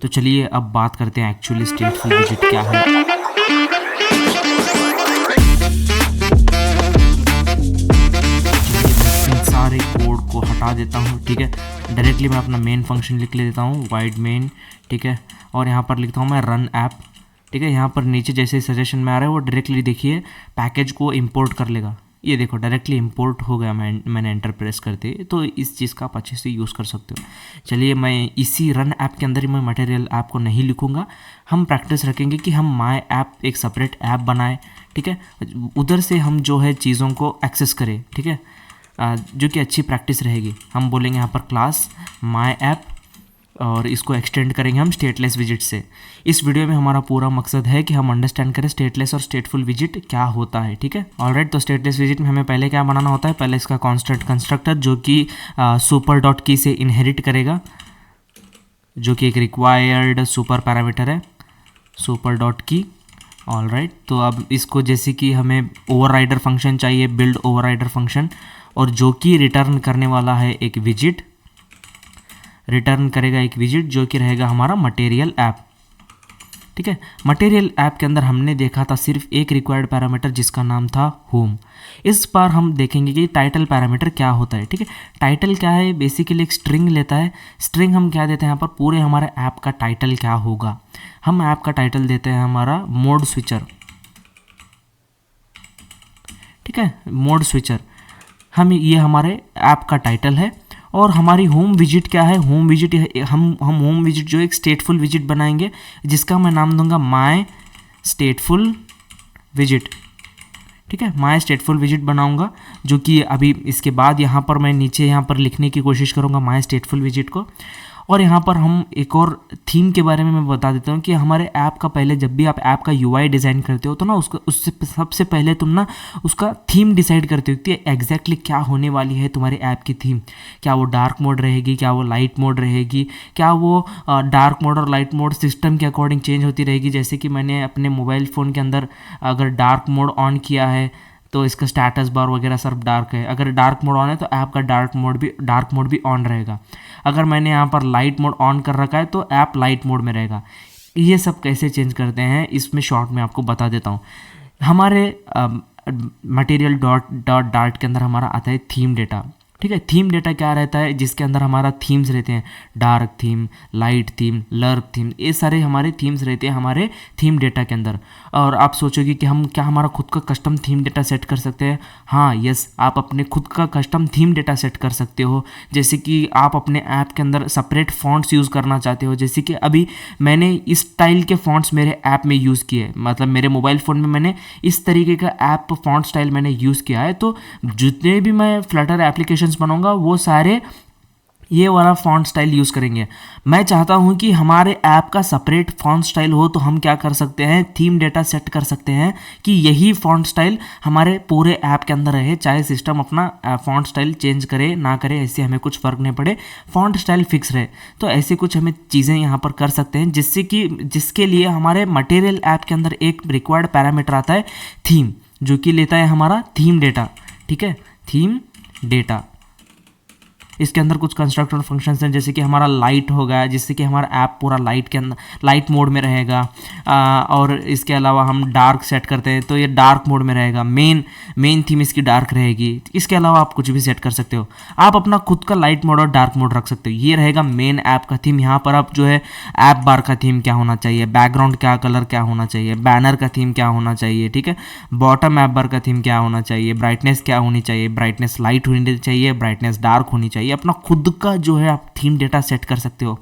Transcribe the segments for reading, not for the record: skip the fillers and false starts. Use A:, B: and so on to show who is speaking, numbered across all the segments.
A: तो चलिए अब बात करते हैं एक्चुअली स्टेटफुल विजिट क्या है। इन सारे कोड को हटा देता हूँ, ठीक है। डायरेक्टली मैं अपना मेन फंक्शन लिख लेता हूँ, वाइड मेन, ठीक है। और यहाँ पर लिखता हूँ मैं रन ऐप, ठीक है। यहाँ पर नीचे जैसे सजेशन में आ रहा है वो डायरेक्टली देखिए पैकेज को इंपोर्ट कर लेगा। ये देखो डायरेक्टली इंपोर्ट हो गया, मैंने एंटर प्रेस करते, तो इस चीज़ का आप अच्छे से यूज़ कर सकते हो। चलिए मैं इसी रन ऐप के अंदर ही मैं मटेरियल ऐप को नहीं लिखूँगा, हम प्रैक्टिस रखेंगे कि हम माय ऐप एक सेपरेट ऐप बनाएं, ठीक है। उधर से हम जो है चीज़ों को एक्सेस करें, ठीक है, जो कि अच्छी प्रैक्टिस रहेगी। हम बोलेंगे यहाँ पर क्लास माय ऐप और इसको एक्सटेंड करेंगे हम स्टेटलेस विजिट से। इस वीडियो में हमारा पूरा मकसद है कि हम अंडरस्टैंड करें स्टेटलेस और स्टेटफुल विजिट क्या होता है, ठीक है। ऑलराइट, तो स्टेटलेस विजिट में हमें पहले क्या बनाना होता है, पहले इसका कॉन्स्टेंट कंस्ट्रक्टर जो कि सुपर डॉट की से इनहेरिट करेगा, जो कि एक रिक्वायर्ड सुपर पैरामीटर है, सुपर डॉट की। ऑलराइट, तो अब इसको जैसे कि हमें ओवरराइडर फंक्शन चाहिए, बिल्ड ओवरराइडर फंक्शन, और जो कि रिटर्न करने वाला है एक विजिट, रिटर्न करेगा एक विजिट जो कि रहेगा हमारा मटेरियल ऐप, ठीक है। मटेरियल ऐप के अंदर हमने देखा था सिर्फ एक रिक्वायर्ड पैरामीटर जिसका नाम था होम। इस बार हम देखेंगे कि टाइटल पैरामीटर क्या होता है, ठीक है। टाइटल क्या है, बेसिकली एक स्ट्रिंग लेता है। स्ट्रिंग हम क्या देते हैं यहाँ पर, पूरे हमारे ऐप का टाइटल क्या होगा। हम ऐप का टाइटल देते हैं हमारा मोड स्विचर, ठीक है, मोड स्विचर। हम ये हमारे ऐप का टाइटल है। और हमारी होम विजिट क्या है, होम विजिट हम होम विजिट जो एक स्टेटफुल विजिट बनाएंगे जिसका मैं नाम दूंगा माय स्टेटफुल विजिट, ठीक है। माय स्टेटफुल विजिट बनाऊंगा, जो कि अभी इसके बाद यहाँ पर मैं नीचे यहाँ पर लिखने की कोशिश करूँगा माय स्टेटफुल विजिट को। और यहाँ पर हम एक और थीम के बारे में मैं बता देता हूँ कि हमारे ऐप का पहले जब भी आप ऐप का यूआई डिज़ाइन करते हो तो ना उससे सबसे पहले तुम ना उसका थीम डिसाइड करते हो कि एग्जैक्टली क्या होने वाली है तुम्हारे ऐप की थीम। क्या वो डार्क मोड रहेगी, क्या वो लाइट मोड रहेगी, क्या वो डार्क मोड और लाइट मोड सिस्टम के अकॉर्डिंग चेंज होती रहेगी। जैसे कि मैंने अपने मोबाइल फ़ोन के अंदर अगर डार्क मोड ऑन किया है तो इसका स्टेटस बार वगैरह सब डार्क है। अगर डार्क मोड ऑन है तो ऐप का डार्क मोड भी ऑन रहेगा। अगर मैंने यहाँ पर लाइट मोड ऑन कर रखा है तो ऐप लाइट मोड में रहेगा। ये सब कैसे चेंज करते हैं इसमें शॉर्ट में आपको बता देता हूँ। हमारे मटेरियल डॉट के अंदर हमारा आता है थीम डेटा, ठीक है। थीम डेटा क्या रहता है, जिसके अंदर हमारा थीम्स रहते हैं, डार्क थीम, लाइट थीम, लर्प थीम, ये सारे हमारे थीम्स रहते हैं हमारे थीम डेटा के अंदर। और आप सोचोगे कि हम क्या हमारा खुद का कस्टम थीम डेटा सेट कर सकते हैं। हाँ, यस, आप अपने खुद का कस्टम थीम डेटा सेट कर सकते हो। जैसे कि आप अपने ऐप के अंदर सेपरेट फॉन्ट्स यूज़ करना चाहते हो, जैसे कि अभी मैंने इस स्टाइल के फॉन्ट्स मेरे ऐप में यूज़ किए, मतलब मेरे मोबाइल फ़ोन में मैंने इस तरीके का ऐप फॉन्ट स्टाइल मैंने यूज़ किया है। तो जितने भी मैं फ्लटर एप्लीकेशन बनाऊंगा वो सारे ये वाला फॉन्ट स्टाइल यूज़ करेंगे। मैं चाहता हूं कि हमारे ऐप का सेपरेट फॉन्ट स्टाइल हो, तो हम क्या कर सकते हैं, थीम डेटा सेट कर सकते हैं कि यही फॉन्ट स्टाइल हमारे पूरे ऐप के अंदर रहे, चाहे सिस्टम अपना फॉन्ट स्टाइल चेंज करे ना करे, ऐसे हमें कुछ फ़र्क नहीं पड़े, फॉन्ट स्टाइल फिक्स रहे। तो ऐसे कुछ हमें चीज़ें यहाँ पर कर सकते हैं जिसके लिए हमारे मटेरियल ऐप के अंदर एक रिक्वायर्ड पैरामीटर आता है थीम, जो कि लेता है हमारा थीम डेटा, ठीक है, थीम डेटा। इसके अंदर कुछ कंस्ट्रक्टर फंक्शंस हैं, जैसे कि हमारा लाइट होगा, जिससे कि हमारा ऐप पूरा लाइट के अंदर लाइट मोड में रहेगा। और इसके अलावा हम डार्क सेट करते हैं तो ये डार्क मोड में रहेगा, मेन थीम इसकी डार्क रहेगी। इसके अलावा आप कुछ भी सेट कर सकते हो, आप अपना खुद का लाइट मोड और डार्क मोड रख सकते हो। ये रहेगा मेन ऐप का थीम। यहाँ पर आप जो है ऐप बार का थीम क्या होना चाहिए, बैकग्राउंड क्या कलर क्या होना चाहिए, बैनर का थीम क्या होना चाहिए, ठीक है, बॉटम ऐप बार का थीम क्या होना चाहिए, ब्राइटनेस क्या होनी चाहिए, ब्राइटनेस लाइट होनी चाहिए, ब्राइटनेस डार्क होनी चाहिए। अपना खुद का जो है आप थीम डेटा सेट कर सकते हो।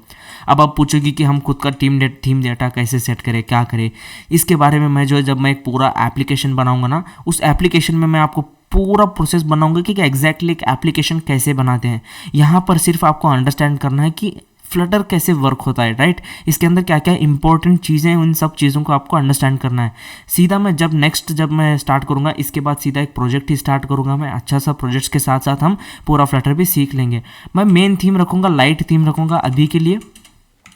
A: अब आप पूछोगे कि हम खुद का थीम डेटा कैसे सेट करें, क्या करें, इसके बारे में मैं जो है जब मैं एक पूरा एप्लीकेशन बनाऊंगा ना, उस एप्लीकेशन में मैं आपको पूरा प्रोसेस बनाऊंगा कि एग्जैक्टली एक एप्लीकेशन कैसे बनाते हैं। यहाँ पर सिर्फ आपको अंडरस्टैंड करना है कि फ्लटर कैसे वर्क होता है, राइट, इसके अंदर क्या क्या इंपॉर्टेंट चीज़ें हैं, उन सब चीज़ों को आपको अंडरस्टैंड करना है। सीधा मैं जब मैं स्टार्ट करूँगा, इसके बाद सीधा एक प्रोजेक्ट ही स्टार्ट करूँगा मैं। अच्छा सा प्रोजेक्ट्स के साथ साथ हम पूरा फ्लटर भी सीख लेंगे। मैं मेन थीम रखूँगा, लाइट थीम रखूँगा अभी के लिए,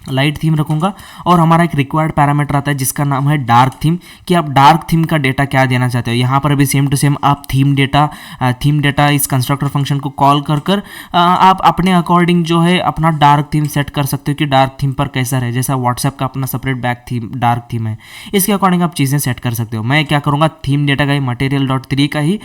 A: लाइट थीम रखूंगा। और हमारा एक रिक्वायर्ड पैरामीटर आता है जिसका नाम है डार्क थीम, कि आप डार्क थीम का डेटा क्या देना चाहते हो। यहाँ पर भी सेम टू सेम आप थीम डेटा इस कंस्ट्रक्टर फंक्शन को कॉल कर आप अपने अकॉर्डिंग जो है अपना डार्क थीम सेट कर सकते हो कि डार्क थीम पर कैसा रहे। जैसा व्हाट्सएप का अपना separate back theme dark theme है, इसके अकॉर्डिंग आप चीज़ें सेट कर सकते हो। मैं क्या करूँगा, थीम डेटा का ही material.3 का ही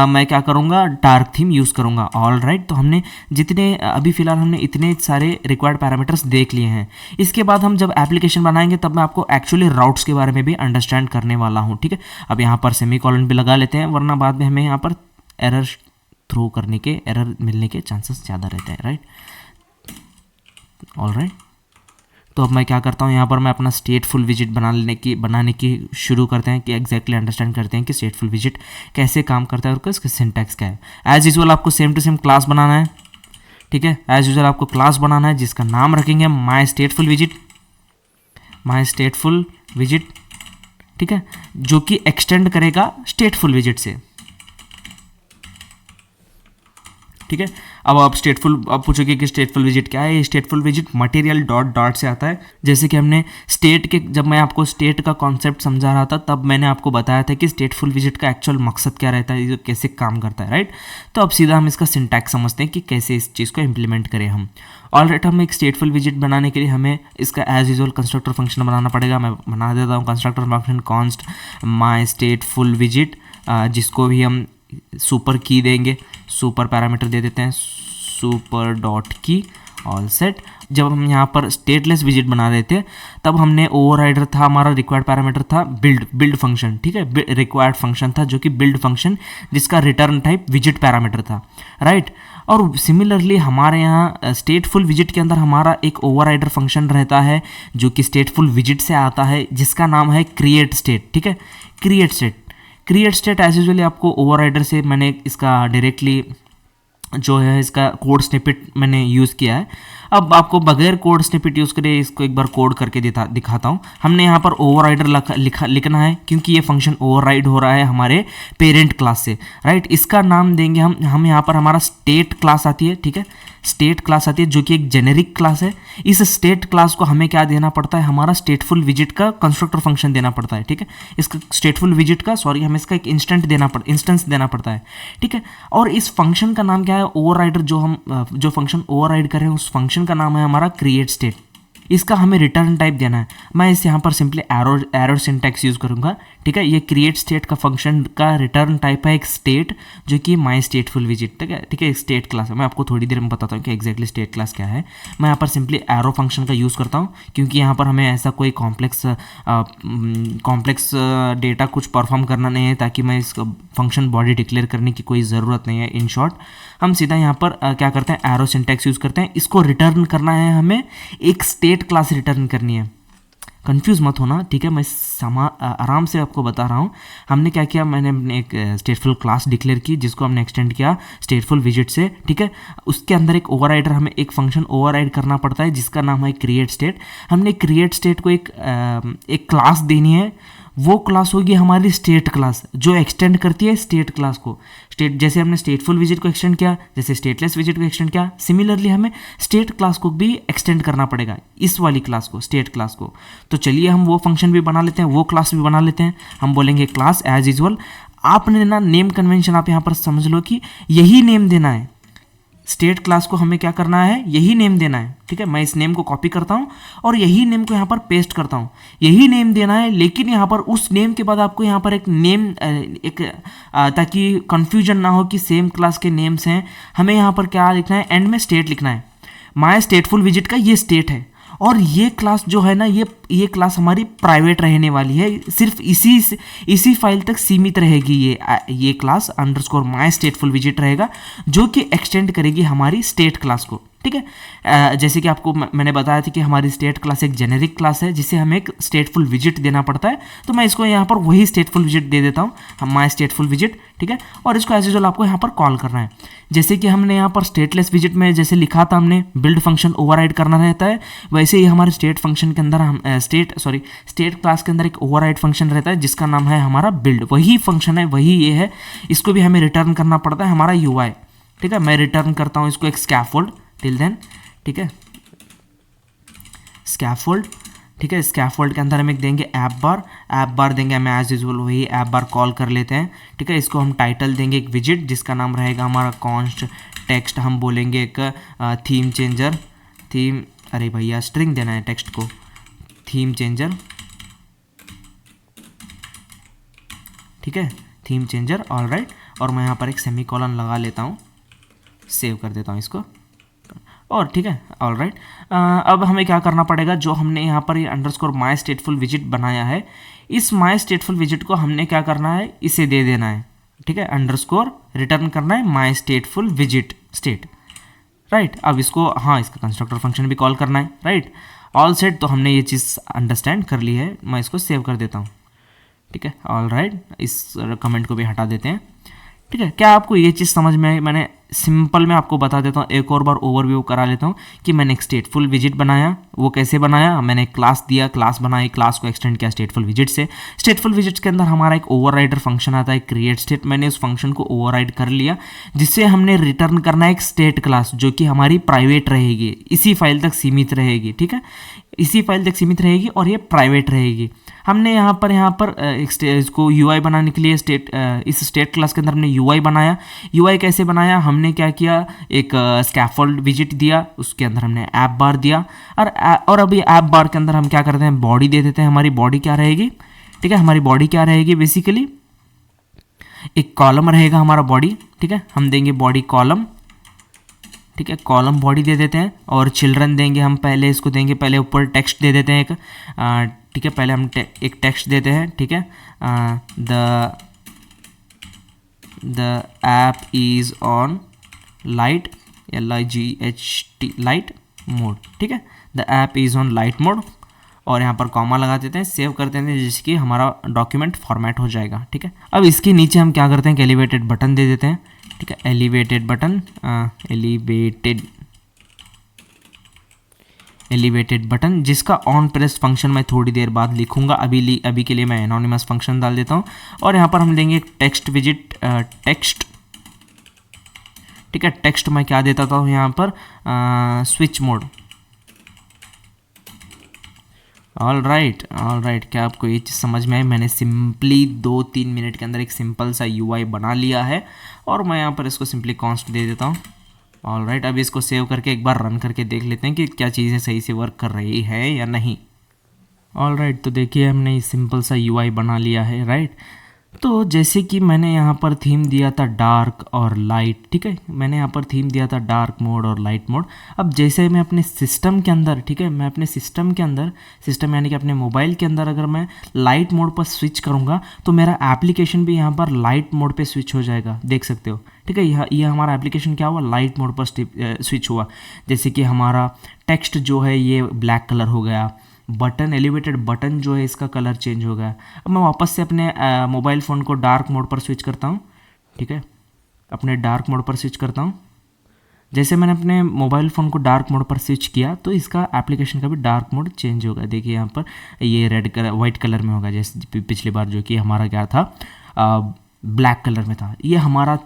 A: मैं क्या करूँगा, डार्क थीम यूज़ करूँगा। ऑल राइट, तो हमने जितने अभी फिलहाल हमने इतने सारे रिक्वायर्ड पैरामीटर्स देख लिए हैं। इसके बाद हम जब एप्लीकेशन बनाएंगे तब मैं आपको एक्चुअली राउट्स के बारे में भी अंडरस्टैंड करने वाला हूँ, ठीक है। अब यहाँ पर सेमीकोलन भी लगा लेते हैं, वरना बाद में हमें यहाँ पर एरर मिलने के चांसेस ज़्यादा रहते हैं, राइट। ऑल राइट, तो अब मैं क्या करता हूँ, यहाँ पर मैं अपना स्टेटफुल विजिट बनाने की शुरू करते हैं कि एग्जैक्टली अंडरस्टैंड करते हैं कि स्टेटफुल विजिट कैसे काम करता है और इसका सिंटैक्स क्या है। एज यूजुअल आपको सेम टू सेम क्लास बनाना है, ठीक है। एज यूजुअल आपको क्लास बनाना है जिसका नाम रखेंगे माई स्टेटफुल विजिट, ठीक है, जो कि एक्सटेंड करेगा स्टेटफुल विजिट से, ठीक है। अब आप पूछोगे कि स्टेटफुल विजिट क्या है। स्टेटफुल विजिट मटेरियल डॉट से आता है। जैसे कि हमने जब मैं आपको स्टेट का कॉन्सेप्ट समझा रहा था तब मैंने आपको बताया था कि स्टेटफुल विजिट का एक्चुअल मकसद क्या रहता है, कैसे काम करता है, राइट। तो अब सीधा हम इसका सिंटैक्स समझते हैं कि कैसे इस चीज़ को इम्प्लीमेंट करें हम। ऑलराइट, हम एक स्टेटफुल विजिट बनाने के लिए हमें इसका एज यूजुअल कंस्ट्रक्टर फंक्शन बनाना पड़ेगा। मैं बना देता हूँ कंस्ट्रक्टर फंक्शन कॉन्स्ट माई स्टेटफुल विजिट, जिसको भी हम सुपर की देंगे, सुपर पैरामीटर दे देते हैं, सुपर डॉट की ऑल सेट। जब हम यहाँ पर स्टेटलेस विजिट बना रहे थे तब हमने ओवरराइडर था, हमारा रिक्वायर्ड पैरामीटर था बिल्ड फंक्शन, ठीक है। रिक्वायर्ड फंक्शन था जो कि बिल्ड फंक्शन, जिसका रिटर्न टाइप विजिट पैरामीटर था, राइट। और सिमिलरली हमारे यहाँ स्टेटफुल विजिट के अंदर हमारा एक ओवरराइडर फंक्शन रहता है जो कि स्टेटफुल विजिट से आता है, जिसका नाम है क्रिएट स्टेट, ठीक है। क्रिएट स्टेट एज यूजुअली आपको ओवरराइडर से मैंने इसका डायरेक्टली जो है इसका कोड स्निपेट मैंने यूज़ किया है। अब आपको बगैर कोड स्निपेट यूज़ करे इसको एक बार कोड करके दिखाता हूँ। हमने यहाँ पर ओवरराइडर लिखना है क्योंकि ये फंक्शन ओवरराइड हो रहा है हमारे पेरेंट क्लास से, राइट। इसका नाम देंगे हम यहाँ पर हमारा स्टेट क्लास आती है, ठीक है। स्टेट क्लास आती है जो कि एक जेनेरिक क्लास है। इस स्टेट क्लास को हमें क्या देना पड़ता है, हमारा स्टेटफुल विजिट का कंस्ट्रक्टर फंक्शन देना पड़ता है, ठीक है। इसका स्टेटफुल विजिट का हमें इसका एक इंस्टेंस देना पड़ता है, ठीक है। और इस फंक्शन का नाम क्या है, ओवरराइडर जो फंक्शन ओवरराइड कर रहे हैं उस फंक्शन का नाम है हमारा क्रिएट स्टेट। इसका हमें रिटर्न टाइप देना है। मैं इस यहाँ पर सिंपली एरर सिंटैक्स यूज़ करूँगा, ठीक है। ये क्रिएट स्टेट का फंक्शन का रिटर्न टाइप है एक स्टेट जो कि माई स्टेटफुल विजिट, ठीक है। एक स्टेट क्लास है। मैं आपको थोड़ी देर में बताता हूँ कि एग्जैक्टली स्टेट क्लास क्या है। मैं यहाँ पर सिंपली एरो फंक्शन का यूज़ करता हूँ क्योंकि यहाँ पर हमें ऐसा कोई कॉम्प्लेक्स डेटा कुछ परफॉर्म करना नहीं है, ताकि मैं इस फंक्शन बॉडी डिक्लेयर करने की कोई ज़रूरत नहीं है। इन शॉर्ट हम सीधा यहाँ पर क्या करते हैं, एरो सिंटैक्स यूज़ करते हैं। इसको रिटर्न करना है, हमें एक स्टेट क्लास रिटर्न करनी है। कंफ्यूज मत होना, ठीक है। मैं आराम से आपको बता रहा हूँ। हमने क्या किया, मैंने एक स्टेटफुल क्लास डिक्लेयर की जिसको हमने एक्सटेंड किया स्टेटफुल विजिट से, ठीक है। उसके अंदर एक ओवरराइडर, हमें एक फंक्शन ओवरराइड करना पड़ता है जिसका नाम है क्रिएट स्टेट। हमने क्रिएट स्टेट को एक क्लास देनी है। वो क्लास होगी हमारी स्टेट क्लास जो एक्सटेंड करती है स्टेट क्लास को। जैसे हमने स्टेटफुल विजिट को एक्सटेंड किया, जैसे स्टेटलेस विजिट को एक्सटेंड किया, सिमिलरली हमें स्टेट क्लास को भी एक्सटेंड करना पड़ेगा, इस वाली क्लास को, स्टेट क्लास को। तो चलिए हम वो फंक्शन भी बना लेते हैं, वो क्लास भी बना लेते हैं। हम बोलेंगे क्लास एज यूजुअल। आपने ना नेम कन्वेंशन आप यहाँ पर समझ लो कि यही नेम देना है। स्टेट क्लास को हमें क्या करना है, यही नेम देना है, ठीक है। मैं इस नेम को कॉपी करता हूँ और यही नेम को यहाँ पर पेस्ट करता हूँ, यही नेम देना है। लेकिन यहाँ पर उस नेम के बाद आपको यहाँ पर एक नेम ताकि कंफ्यूजन ना हो कि सेम क्लास के नेम्स हैं, हमें यहाँ पर क्या लिखना है, एंड में स्टेट लिखना है। माय स्टेटफुल विजिट का ये स्टेट है और ये क्लास जो है ना, ये क्लास हमारी प्राइवेट रहने वाली है, सिर्फ इसी फाइल तक सीमित रहेगी। ये क्लास अंडरस्कोर माय स्टेटफुल विजिट रहेगा जो कि एक्सटेंड करेगी हमारी स्टेट क्लास को, ठीक है। जैसे कि आपको मैंने बताया था कि हमारी स्टेट क्लास एक जेनेरिक क्लास है जिसे हमें एक स्टेटफुल विजिट देना पड़ता है। तो मैं इसको यहाँ पर वही स्टेटफुल विजिट दे देता हूँ, माय स्टेटफुल विजिट, ठीक है। और इसको एज यूजुअल आपको यहाँ पर कॉल करना है। जैसे कि हमने यहाँ पर स्टेटलेस विजिट में जैसे लिखा था, हमने बिल्ड फंक्शन ओवरराइड करना रहता है, वैसे ही हमारे स्टेट फंक्शन के अंदर हम स्टेट क्लास के अंदर एक ओवरराइड फंक्शन रहता है जिसका नाम है हमारा बिल्ड। वही फंक्शन है, वही ये है। इसको भी हमें रिटर्न करना पड़ता है हमारा UI, ठीक है। मैं रिटर्न करता हूँ इसको एक स्कैफोल्ड टिल देन, ठीक है। स्कैफोल्ड, ठीक है। स्कैफोल्ड के अंदर हम एक देंगे ऐप बार देंगे, हमें एज यूजुअल वही ऐप बार कॉल कर लेते हैं, ठीक है। इसको हम टाइटल देंगे एक विजिट जिसका नाम रहेगा हमारा कॉन्स्ट टेक्स्ट, हम बोलेंगे एक थीम चेंजर, थीम, अरे भैया स्ट्रिंग देना है टेक्स्ट को, थीम चेंजर, ठीक है, थीम चेंजर, ऑलराइट। और मैं यहाँ पर एक सेमीकोलन लगा लेता हूँ, सेव कर देता हूँ इसको, और ठीक है, ऑलराइट। अब हमें क्या करना पड़ेगा, जो हमने यहाँ पर ये अंडरस्कोर माई स्टेटफुल विजिट बनाया है, इस माई स्टेटफुल विजिट को हमने क्या करना है, इसे दे देना है, ठीक है, अंडरस्कोर रिटर्न करना है माई स्टेटफुल विजिट स्टेट, राइट। अब इसको, हाँ, इसका कंस्ट्रक्टर फंक्शन भी कॉल करना है, राइट। ऑल सेट, तो हमने ये चीज़ अंडरस्टैंड कर ली है, मैं इसको सेव कर देता हूँ, ठीक है, ऑलराइट। इस कमेंट को भी हटा देते हैं, ठीक है। क्या आपको ये चीज़ समझ में आई? मैंने सिंपल में आपको बता देता हूँ, एक और बार ओवरव्यू करा लेता हूँ कि मैंने एक स्टेटफुल विजिट बनाया, वो कैसे बनाया, मैंने एक क्लास दिया, क्लास बनाई, क्लास को एक्सटेंड किया स्टेटफुल विजिट से। स्टेटफुल विजिट्स के अंदर हमारा एक ओवरराइडर फंक्शन आता है क्रिएट स्टेट, मैंने उस फंक्शन को ओवरराइड कर लिया, जिससे हमने रिटर्न करना है एक स्टेट क्लास जो कि हमारी प्राइवेट रहेगी, इसी फाइल तक सीमित रहेगी, ठीक है, इसी फाइल तक सीमित रहेगी और ये प्राइवेट रहेगी। हमने यहाँ पर इसको यूआई बनाने के लिए इस स्टेट क्लास के अंदर हमने यूआई बनाया। यूआई कैसे बनाया, हमने क्या किया, एक स्कैफोल्ड विजिट दिया, उसके अंदर हमने ऐप बार दिया, और अभी ऐप बार के अंदर हम क्या करते हैं, बॉडी दे देते हैं। हमारी बॉडी क्या रहेगी, ठीक है, हमारी बॉडी क्या रहेगी, बेसिकली एक कॉलम रहेगा हमारा बॉडी, ठीक है, हम देंगे बॉडी कॉलम, ठीक है, कॉलम बॉडी दे देते हैं। और चिल्ड्रन देंगे हम, पहले इसको देंगे, पहले ऊपर टेक्स्ट दे देते हैं एक, ठीक है, पहले हम एक टेक्स्ट देते हैं, ठीक है, the app is on light, LIGHT light mode, ठीक है, the app is on light mode, और यहाँ पर कॉमा लगा देते हैं, सेव कर देते हैं, जिसकी हमारा डॉक्यूमेंट फॉर्मेट हो जाएगा, ठीक है। अब इसके नीचे हम क्या करते हैं, एलिवेटेड बटन दे देते हैं, ठीक है, एलिवेटेड बटन, एलिवेटेड बटन, जिसका ऑन प्रेस फंक्शन मैं थोड़ी देर बाद लिखूंगा, अभी के लिए मैं एनोनिमस फंक्शन डाल देता हूँ। और यहाँ पर हम देंगे एक टेक्स्ट विजिट, टेक्स्ट, ठीक है, टेक्स्ट मैं क्या देता था यहाँ पर, स्विच मोड, ऑल राइट। क्या आपको ये चीज़ समझ में आई? मैंने सिंपली 2-3 मिनट के अंदर एक सिंपल सा यूआई बना लिया है, और मैं यहाँ पर इसको सिंपली कॉन्स्ट दे देता हूँ, ऑल राइट। अब इसको सेव करके एक बार रन करके देख लेते हैं कि क्या चीज़ें सही से वर्क कर रही है या नहीं। ऑल राइट, तो देखिए हमने सिंपल सा यूआई बना लिया है, राइट। तो जैसे कि मैंने यहाँ पर थीम दिया था डार्क और लाइट, ठीक है, मैंने यहाँ पर थीम दिया था डार्क मोड और लाइट मोड। अब जैसे मैं अपने सिस्टम के अंदर, ठीक है, मैं अपने सिस्टम के अंदर, सिस्टम यानी कि अपने मोबाइल के अंदर अगर मैं लाइट मोड पर स्विच करूँगा तो मेरा एप्लीकेशन भी यहाँ पर लाइट मोड पे स्विच हो जाएगा, देख सकते हो, ठीक है। ये हमारा एप्लीकेशन क्या हुआ, लाइट मोड पर स्विच हुआ। जैसे कि हमारा टेक्स्ट जो है ये ब्लैक कलर हो गया, बटन, एलिवेटेड बटन जो है इसका कलर चेंज हो गया। अब मैं वापस से अपने मोबाइल फ़ोन को डार्क मोड पर स्विच करता हूँ, ठीक है, अपने डार्क मोड पर स्विच करता हूँ। जैसे मैंने अपने मोबाइल फ़ोन को डार्क मोड पर स्विच किया तो इसका एप्लीकेशन का भी डार्क मोड चेंज होगा। देखिए यहाँ पर ये रेड कलर, वाइट कलर में होगा, जैसे पिछली बार जो कि हमारा क्या था, ब्लैक कलर में था। ये हमारा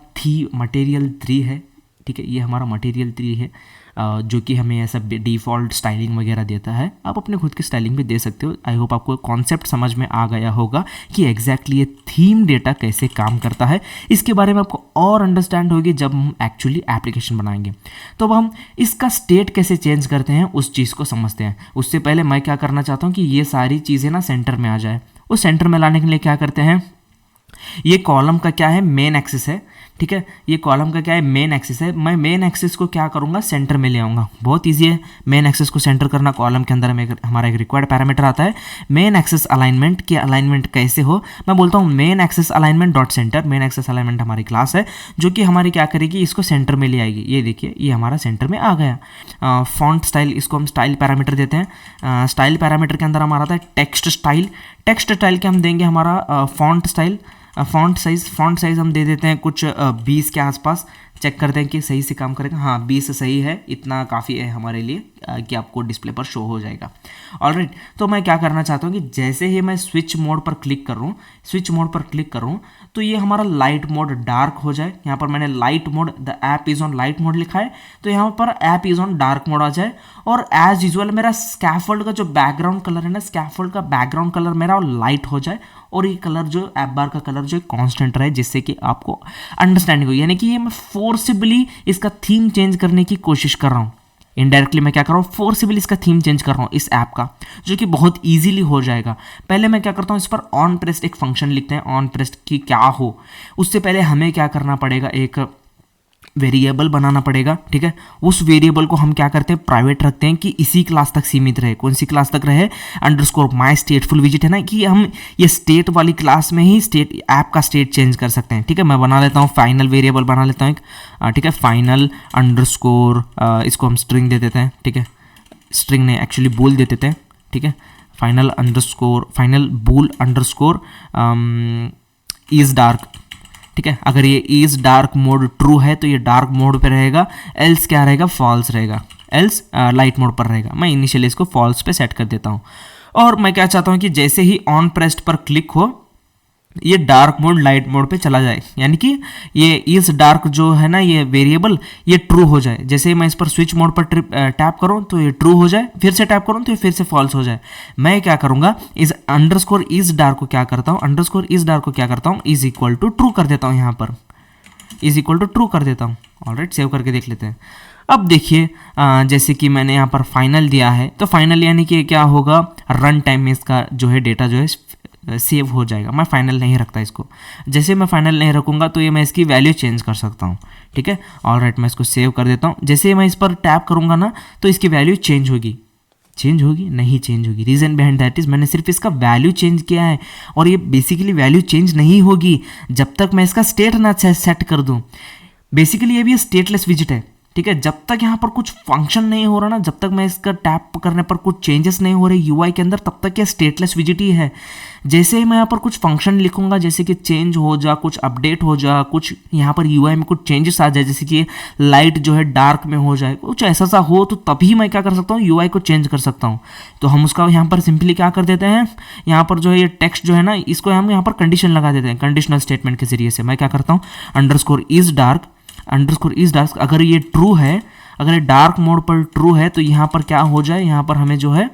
A: मटेरियल 3 है, ठीक है, ये हमारा मटेरियल 3 है, जो कि हमें ऐसा डिफ़ॉल्ट स्टाइलिंग वगैरह देता है। आप अपने खुद की स्टाइलिंग भी दे सकते हो। आई होप आपको कॉन्सेप्ट समझ में आ गया होगा कि एग्जैक्टली ये थीम डेटा कैसे काम करता है। इसके बारे में आपको और अंडरस्टैंड होगी जब हम एक्चुअली एप्लीकेशन बनाएंगे। तो अब हम इसका स्टेट कैसे चेंज करते हैं उस चीज़ को समझते हैं। उससे पहले मैं क्या करना चाहता हूँ कि ये सारी चीज़ें ना सेंटर में आ जाए। उस सेंटर में लाने के लिए क्या करते हैं, ये कॉलम का क्या है, मेन एक्सिस है, ठीक है, ये कॉलम का क्या है, मेन एक्सिस है। मैं मेन एक्सिस को क्या करूँगा, सेंटर में ले आऊँगा। बहुत ईजी है मेन एक्सिस को सेंटर करना। कॉलम के अंदर हमारा एक रिक्वायर्ड पैरामीटर आता है मेन एक्सिस अलाइनमेंट। की अलाइनमेंट कैसे हो, मैं बोलता हूँ main axis alignment dot centre. Main axis alignment हमारी क्लास है जो कि हमारी क्या करेगी, इसको सेंटर में ले आएगी। ये देखिए ये हमारा सेंटर में आ गया। फॉन्ट स्टाइल, इसको हम स्टाइल पैरामीटर देते हैं। स्टाइल पैरामीटर के अंदर हमारा आता है टेक्स्ट स्टाइल। टेक्स्ट स्टाइल के हम देंगे हमारा फॉन्ट स्टाइल। फॉन्ट साइज़ हम दे देते हैं कुछ 20 के आसपास, चेक करते हैं कि सही से काम करेगा। हाँ 20 सही है, इतना काफ़ी है हमारे लिए कि आपको डिस्प्ले पर शो हो जाएगा। ऑलराइट, तो मैं क्या करना चाहता हूँ कि जैसे ही मैं स्विच मोड पर क्लिक कर रहा हूँ, स्विच मोड पर क्लिक कर रहा हूँ, तो ये हमारा लाइट मोड डार्क हो जाए। यहाँ पर मैंने light mode, the app is on light mode लिखा है, तो यहाँ पर app is on dark mode आ जाए। और एज यूजुअल मेरा स्कैफोल्ड का जो बैकग्राउंड कलर है ना, स्कैफोल्ड का बैकग्राउंड कलर मेरा लाइट हो जाए, और ये कलर जो ऐप बार का कलर जो कांस्टेंट रहे, जिससे कि आपको अंडरस्टैंडिंग हो। यानी कि ये मैं फोर्सिबली इसका थीम चेंज करने की कोशिश कर रहा हूँ। इनडायरेक्टली मैं क्या कर रहा हूँ, फोर्सिबली इसका थीम चेंज कर रहा हूँ इस ऐप का, जो कि बहुत इजीली हो जाएगा। पहले मैं क्या करता हूँ, इस पर ऑन प्रेस्ड एक फंक्शन लिखते हैं, ऑन प्रेस्ड की क्या हो। उससे पहले हमें क्या करना पड़ेगा, एक वेरिएबल बनाना पड़ेगा। ठीक है, उस वेरिएबल को हम क्या करते हैं, प्राइवेट रखते हैं कि इसी क्लास तक सीमित रहे। कौन सी क्लास तक रहे, अंडरस्कोर माई स्टेटफुल विजिट है ना, कि हम ये स्टेट वाली क्लास में ही स्टेट ऐप का स्टेट चेंज कर सकते हैं। ठीक है, मैं बना लेता हूँ फाइनल वेरिएबल बना लेता हूँ एक। ठीक है, फाइनल अंडरस्कोर, इसको हम स्ट्रिंग दे देते हैं। ठीक है, स्ट्रिंग नहीं एक्चुअली बूल दे देते हैं। ठीक है, final underscore, final bool underscore is dark. ठीक है, अगर ये इज डार्क मोड ट्रू है तो ये डार्क मोड पे रहेगा, एल्स क्या रहेगा, फॉल्स रहेगा, एल्स लाइट मोड पर रहेगा। मैं इनिशियली इसको फॉल्स पे सेट कर देता हूँ। और मैं क्या चाहता हूँ कि जैसे ही ऑन प्रेस्ड पर क्लिक हो, ये डार्क मोड लाइट मोड पे चला जाए, यानी कि ये इस डार्क जो है ना ये वेरिएबल, ये ट्रू हो जाए। जैसे ही मैं इस पर स्विच मोड पर टैप करूँ तो ये ट्रू हो जाए, फिर से टैप करूँ तो ये फिर से फॉल्स हो जाए। मैं क्या करूँगा, इस अंडरस्कोर इस डार्क को क्या करता हूँ, अंडरस्कोर इस डार्क को क्या करता हूँ, इज इक्वल टू ट्रू कर देता हूँ। यहाँ पर इज इक्वल टू ट्रू कर देता हूँ। ऑलराइट, सेव करके देख लेते हैं। अब देखिए जैसे कि मैंने यहाँ पर फाइनल दिया है, तो फाइनल यानी कि क्या होगा, रन टाइम में इसका जो है डेटा जो है सेव हो जाएगा। मैं फाइनल नहीं रखता इसको। जैसे मैं फाइनल नहीं रखूँगा तो ये मैं इसकी वैल्यू चेंज कर सकता हूँ। ठीक है, ऑलराइट, मैं इसको सेव कर देता हूँ। जैसे मैं इस पर टैप करूँगा ना तो इसकी वैल्यू चेंज होगी, चेंज होगी नहीं, चेंज होगी। रीज़न बिहाइंड दैट इज़ मैंने सिर्फ इसका वैल्यू चेंज किया है, और ये बेसिकली वैल्यू चेंज नहीं होगी जब तक मैं इसका स्टेट ना सेट कर दूँ। बेसिकली ये भी स्टेटलेस विजिट है। ठीक है, जब तक यहाँ पर कुछ फंक्शन नहीं हो रहा ना, जब तक मैं इसका टैप करने पर कुछ चेंजेस नहीं हो रहे यूआई के अंदर, तब तक ये स्टेटलेस विजिट ही है। जैसे ही मैं यहाँ पर कुछ फंक्शन लिखूंगा, जैसे कि चेंज हो जा, कुछ अपडेट हो जा, कुछ यहाँ पर यूआई में कुछ चेंजेस आ जाए, जैसे कि लाइट जो है डार्क में हो जाए, कुछ ऐसा सा हो, तो तभी मैं क्या कर सकता हूँ, यूआई को चेंज कर सकता हूँ। तो हम उसका यहाँ पर सिंपली क्या कर देते हैं, यहाँ पर जो है ये टेक्स्ट जो है ना, इसको हम यहाँ पर कंडीशन लगा देते हैं। कंडीशनल स्टेटमेंट के जरिए से मैं क्या करता हूँ, underscore is dark, underscore is dark, अगर ये ट्रू है, अगर ये डार्क मोड पर ट्रू है, तो यहाँ पर क्या हो जाए, यहाँ पर हमें जो है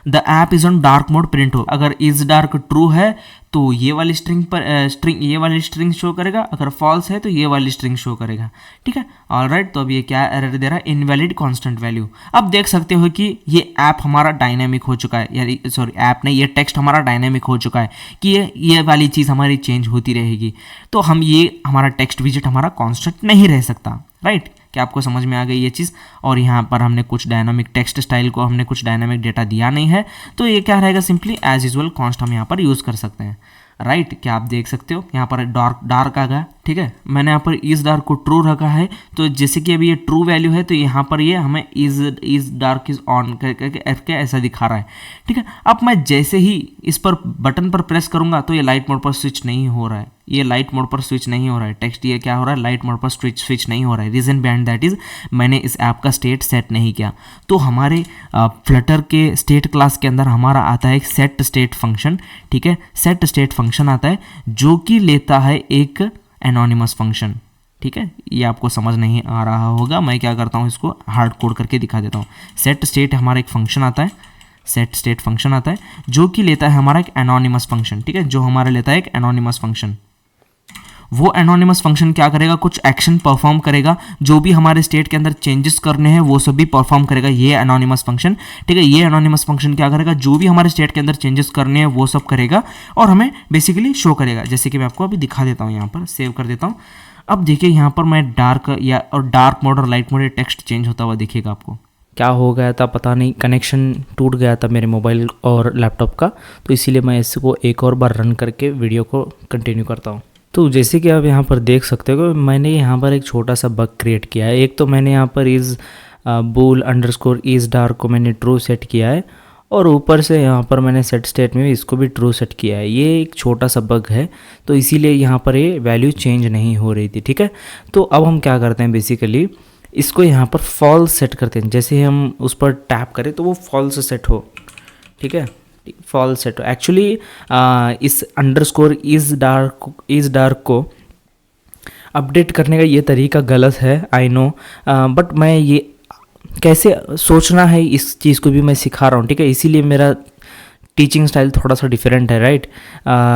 A: the app is on dark mode print हो। अगर इज डार्क ट्रू है तो ये वाली स्ट्रिंग पर ये वाली स्ट्रिंग शो करेगा, अगर फॉल्स है तो ये वाली स्ट्रिंग शो करेगा। ठीक है, ऑलराइट, तो अब ये क्या एरर दे रहा है, इनवैलिड कांस्टेंट वैल्यू। अब देख सकते हो कि ये ऐप हमारा डायनेमिक हो चुका है, यानी सॉरी ऐप नहीं, ये टेक्स्ट हमारा डायनेमिक हो चुका है कि ये वाली चीज़ हमारी चेंज होती रहेगी। तो हम ये हमारा टेक्स्ट विजिट हमारा कांस्टेंट नहीं रह सकता। राइट, क्या आपको समझ में आ गई ये चीज़। और यहाँ पर हमने कुछ डायनामिक टेक्स्ट स्टाइल को हमने कुछ डायनामिक डेटा दिया नहीं है, तो ये क्या रहेगा, सिंपली एज यूजुअल कॉन्स्ट हम यहाँ पर यूज़ कर सकते हैं। राइट, क्या आप देख सकते हो यहाँ पर डार्क आ गया। ठीक है, मैंने यहाँ पर इस डार्क को ट्रू रखा है, तो जैसे कि अभी ये ट्रू वैल्यू है, तो यहाँ पर ये हमें इज डार्क इज ऑन करके ऐसा दिखा रहा है। ठीक है, अब मैं जैसे ही इस पर बटन पर प्रेस करूँगा तो ये लाइट मोड पर स्विच नहीं हो रहा है, ये लाइट मोड पर स्विच नहीं हो रहा है। टेक्स्ट ये क्या हो रहा है, लाइट मोड पर स्विच नहीं हो रहा है। रीज़न बिहाइंड दैट इज़ मैंने इस ऐप का स्टेट सेट नहीं किया। तो हमारे फ्लटर के स्टेट क्लास के अंदर हमारा आता है एक सेट स्टेट फंक्शन। ठीक है, सेट स्टेट फंक्शन आता है जो कि लेता है एक एनोनिमस फंक्शन। ठीक है, ये आपको समझ नहीं आ रहा होगा, मैं क्या करता हूँ, इसको हार्ड कोड करके दिखा देता हूँ। सेट स्टेट हमारा एक फंक्शन आता है, सेट स्टेट फंक्शन आता है जो कि लेता है हमारा एक एनोनिमस फंक्शन। ठीक है, जो हमारा लेता है एक एनोनिमस फंक्शन। वो एनोनिमस फंक्शन क्या करेगा, कुछ एक्शन परफॉर्म करेगा, जो भी हमारे स्टेट के अंदर चेंजेस करने हैं वो सब भी परफॉर्म करेगा ये एनोनिमस फंक्शन। ठीक है, ये एनोनिमस फंक्शन क्या करेगा, जो भी हमारे स्टेट के अंदर चेंजेस करने हैं वो सब करेगा और हमें बेसिकली शो करेगा। जैसे कि मैं आपको अभी दिखा देता हूँ, यहाँ पर सेव कर देता हूँ। अब देखिए यहाँ पर मैं डार्क मोड और लाइट मोड टेक्स्ट चेंज होता हुआ दिखेगा आपको।
B: क्या हो गया था पता नहीं, कनेक्शन टूट गया था मेरे मोबाइल और लैपटॉप का, तो इसीलिए मैं इसको एक और बार रन करके वीडियो को कंटिन्यू करता हूँ। तो जैसे कि आप यहाँ पर देख सकते हो, मैंने यहाँ पर एक छोटा सा बग क्रिएट किया है। एक तो मैंने यहाँ पर is bool underscore is dark को मैंने ट्रू सेट किया है, और ऊपर से यहाँ पर मैंने सेट स्टेट में भी इसको भी ट्रू सेट किया है। ये एक छोटा सा बग है, तो इसीलिए यहाँ पर ये वैल्यू चेंज नहीं हो रही थी, ठीक है। तो अब हम क्या करते हैं, बेसिकली इसको यहाँ पर फॉल्स सेट करते हैं। जैसे हम उस पर टैप करें तो वो फॉल्स सेट हो, ठीक है, फॉल्स सेट हो। एक्चुअली इस अंडरस्कोर इज़ डार्क को अपडेट करने का ये तरीका गलत है, आई नो, बट मैं ये कैसे सोचना है इस चीज़ को भी मैं सिखा रहा हूँ, ठीक है। इसीलिए मेरा टीचिंग स्टाइल थोड़ा सा डिफरेंट है, राइट।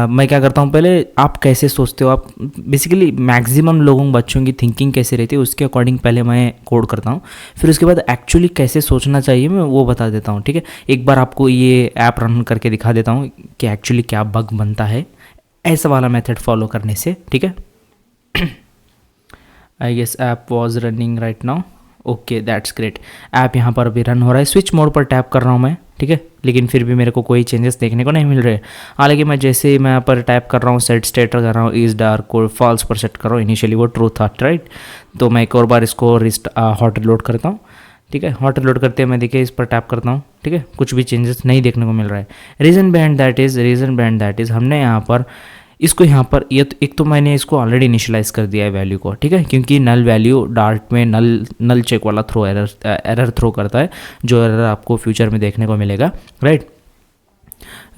B: मैं क्या करता हूँ, पहले आप कैसे सोचते हो, आप बेसिकली मैक्सिमम लोगों बच्चों की थिंकिंग कैसे रहती है उसके अकॉर्डिंग पहले मैं कोड करता हूँ, फिर उसके बाद एक्चुअली कैसे सोचना चाहिए मैं वो बता देता हूँ, ठीक है। एक बार आपको ये ऐप रन करके दिखा देता हूँ कि एक्चुअली क्या बग बनता है ऐसा वाला मेथड फॉलो करने से, ठीक है। I guess app was running right now, okay that's great. App यहाँ पर अभी रन हो रहा है, स्विच मोड पर टैप कर रहा हूँ मैं, ठीक है, लेकिन फिर भी मेरे को कोई चेंजेस देखने को नहीं मिल रहे। हालांकि मैं जैसे मैं यहाँ पर टैप कर रहा हूँ, सेट स्टेट कर रहा हूँ, इज़ डार्क को फॉल्स पर सेट कर रहा हूँ, इनिशियली वो ट्रू था, राइट। तो मैं एक और बार इसको हॉट रिलोड करता हूँ, ठीक है। हॉट रिलोड करते हैं मैं देखिए इस पर टैप करता हूँ, ठीक है, कुछ भी चेंजेस नहीं देखने को मिल रहा है। रीज़न बिहाइंड दैट इज़ हमने यहाँ पर इसको यहाँ पर ये तो एक तो मैंने इसको ऑलरेडी इनिशियलाइज कर दिया है वैल्यू को, ठीक है, क्योंकि नल वैल्यू डार्क में नल चेक वाला एरर थ्रो करता है, जो एरर आपको फ्यूचर में देखने को मिलेगा, राइट।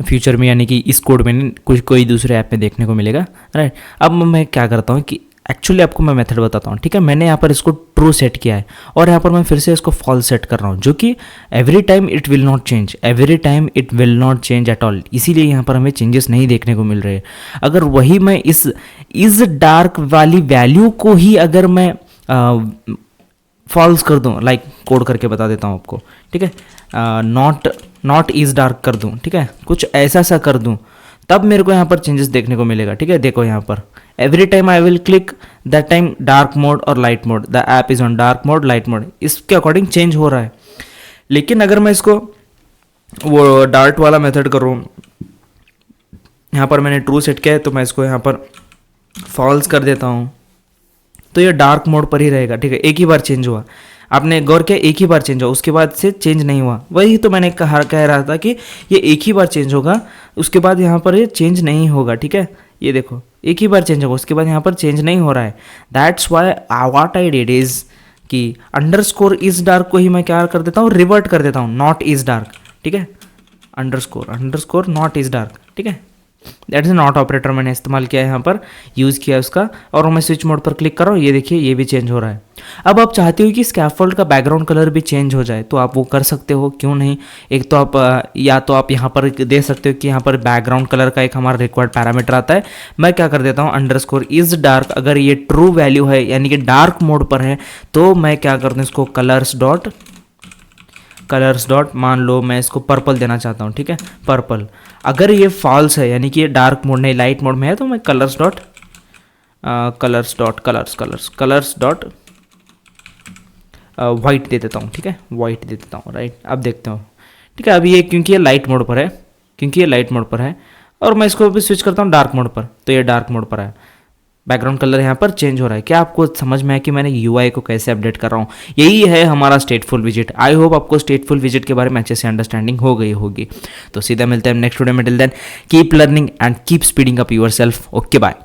B: फ्यूचर में यानी कि इस कोड में कोई दूसरे ऐप में देखने को मिलेगा, राइट। अब मैं क्या करता हूँ कि एक्चुअली आपको मैं मेथड बताता हूँ, ठीक है। मैंने यहाँ पर इसको ट्रू सेट किया है और यहाँ पर मैं फिर से इसको फॉल्स सेट कर रहा हूँ, जो कि every time it will not change at all. इसीलिए यहाँ पर हमें चेंजेस नहीं देखने को मिल रहे हैं। अगर वही मैं इस डार्क वाली वैल्यू को ही अगर मैं फॉल्स कर दूँ, लाइक कोड करके बता देता हूँ आपको, ठीक है, नॉट इज डार्क कर दूँ, ठीक है, कुछ ऐसा सा कर दूँ, तब मेरे को यहाँ पर चेंजेस देखने को मिलेगा, ठीक है। देखो यहाँ पर every time I will click that time dark mode और light mode, the app is on dark mode light mode, इसके अकॉर्डिंग चेंज हो रहा है। लेकिन अगर मैं इसको वो डार्ट वाला मेथड करूँ, यहाँ पर मैंने ट्रू सेट किया है तो मैं इसको यहाँ पर फॉल्स कर देता हूँ, तो ये डार्क मोड पर ही रहेगा, ठीक है। एक ही बार चेंज हुआ, आपने गौर किया, एक ही बार चेंज हुआ, उसके बाद से चेंज नहीं हुआ। वही तो मैंने कह रहा था कि ये एक ही बार चेंज होगा, उसके बाद यहाँ पर ये चेंज नहीं होगा, ठीक है। ये देखो एक ही बार चेंज होगा, उसके बाद यहाँ पर चेंज नहीं हो रहा है। That's why what I did is कि अंडरस्कोर इज डार्क को ही मैं क्या कर देता हूँ, रिवर्ट कर देता हूँ, नॉट इज डार्क, ठीक है। अंडरस्कोर नॉट इज डार्क, ठीक है। दैट इज नॉट ऑपरेटर मैंने इस्तेमाल किया है, यहाँ पर यूज़ किया उसका, और मैं स्विच मोड पर क्लिक कर रहा हूँ, ये देखिए ये भी चेंज हो रहा है। अब आप चाहते हो कि स्कैफोल्ड का बैकग्राउंड कलर भी चेंज हो जाए, तो आप वो कर सकते हो, क्यों नहीं। एक तो आप या तो आप यहाँ पर दे सकते हो कि यहाँ पर बैकग्राउंड कलर का एक हमारा रिक्वायर्ड पैरामीटर आता है। मैं क्या कर देता हूँ, अंडरस्कोर इज डार्क, अगर ये ट्रू वैल्यू है यानी कि डार्क मोड पर है, तो मैं क्या करता हूँ, इसको कलर्स डॉट मान लो मैं इसको पर्पल देना चाहता हूँ, ठीक है, पर्पल। अगर ये फॉल्स है यानी कि ये डार्क मोड नहीं लाइट मोड में है, तो मैं कलर्स डॉट वाइट दे देता हूँ, ठीक है, वाइट दे देता हूँ, राइट। अब देखते हो, ठीक है। अब ये क्योंकि ये लाइट मोड पर है, और मैं इसको भी स्विच करता हूँ डार्क मोड पर, तो ये डार्क मोड पर है, बैकग्राउंड कलर यहाँ पर चेंज हो रहा है। क्या आपको समझ में है कि मैंने यूआई को कैसे अपडेट कर रहा हूँ? यही है हमारा स्टेटफुल विजिट। आई होप आपको स्टेटफुल विजिट के बारे में अच्छे से अंडरस्टैंडिंग हो गई होगी। तो सीधा मिलते हैं नेक्स्ट वीडियो में। Till then keep learning and keep speeding up yourself. Okay bye.